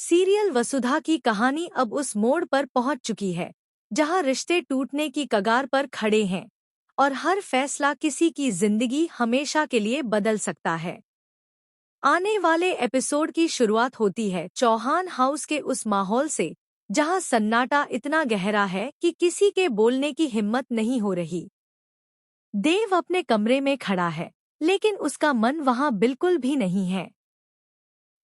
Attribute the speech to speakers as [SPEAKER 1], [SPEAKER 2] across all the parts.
[SPEAKER 1] Serial वसुधा की कहानी अब उस मोड़ पर पहुंच चुकी है जहां रिश्ते टूटने की कगार पर खड़े हैं और हर फैसला किसी की जिंदगी हमेशा के लिए बदल सकता है। आने वाले एपिसोड की शुरुआत होती है चौहान हाउस के उस माहौल से जहां सन्नाटा इतना गहरा है कि किसी के बोलने की हिम्मत नहीं हो रही। देव अपने कमरे में खड़ा है, लेकिन उसका मन वहां बिल्कुल भी नहीं है।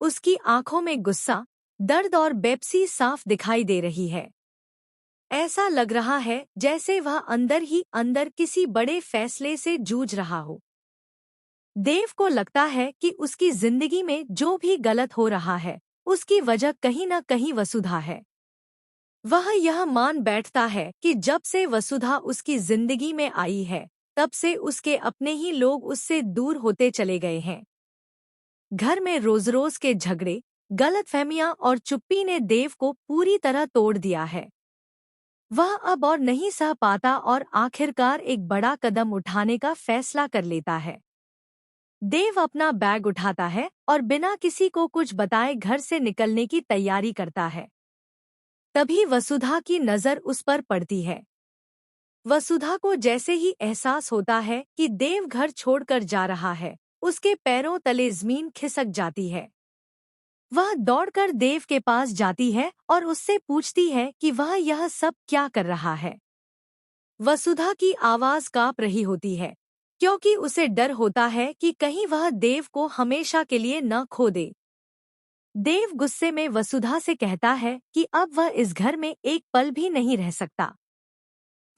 [SPEAKER 1] उसकी आंखों में गुस्सा, दर्द और बेपसी साफ दिखाई दे रही है। ऐसा लग रहा है जैसे वह अंदर ही अंदर किसी बड़े फैसले से जूझ रहा हो। देव को लगता है कि उसकी जिंदगी में जो भी गलत हो रहा है, उसकी वजह कहीं न कहीं वसुधा है। वह यह मान बैठता है कि जब से वसुधा उसकी जिंदगी में आई है, तब से उसके अपने ही लोग उससे दूर होते चले गए हैं। घर में रोज-रोज के झगड़े, गलतफहमियां और चुप्पी ने देव को पूरी तरह तोड़ दिया है। वह अब और नहीं सह पाता और आखिरकार एक बड़ा कदम उठाने का फैसला कर लेता है। देव अपना बैग उठाता है और बिना किसी को कुछ बताए घर से निकलने की तैयारी करता है। तभी वसुधा की नजर उस पर पड़ती है। वसुधा को जैसे ही एहसास होता है कि देव घर छोड़कर जा रहा है, उसके पैरों तले जमीन खिसक जाती है। वह दौड़कर देव के पास जाती है और उससे पूछती है कि वह यह सब क्या कर रहा है। वसुधा की आवाज कांप रही होती है, क्योंकि उसे डर होता है कि कहीं वह देव को हमेशा के लिए न खो दे। देव गुस्से में वसुधा से कहता है कि अब वह इस घर में एक पल भी नहीं रह सकता।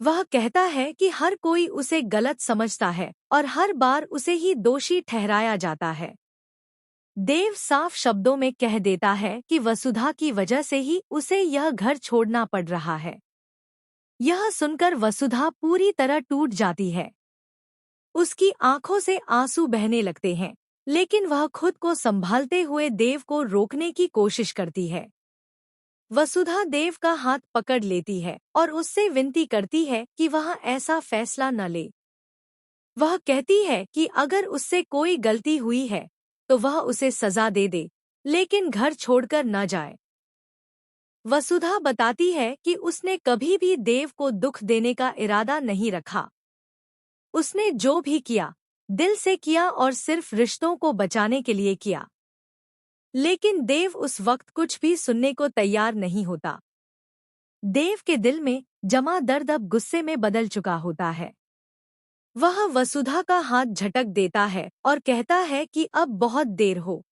[SPEAKER 1] वह कहता है कि हर कोई उसे गलत समझता है और हर बार उसे ही दोषी ठहराया जाता है। देव साफ शब्दों में कह देता है कि वसुधा की वजह से ही उसे यह घर छोड़ना पड़ रहा है। यह सुनकर वसुधा पूरी तरह टूट जाती है। उसकी आंखों से आंसू बहने लगते हैं, लेकिन वह खुद को संभालते हुए देव को रोकने की कोशिश करती है। वसुधा देव का हाथ पकड़ लेती है और उससे विनती करती है कि वह ऐसा फैसला न ले। वह कहती है कि अगर उससे कोई गलती हुई है तो वह उसे सजा दे दे, लेकिन घर छोड़कर न जाए। वसुधा बताती है कि उसने कभी भी देव को दुख देने का इरादा नहीं रखा। उसने जो भी किया, दिल से किया और सिर्फ रिश्तों को बचाने के लिए किया। लेकिन देव उस वक्त कुछ भी सुनने को तैयार नहीं होता। देव के दिल में जमा दर्द अब गुस्से में बदल चुका होता है। वह वसुधा का हाथ झटक देता है और कहता है कि अब बहुत देर हो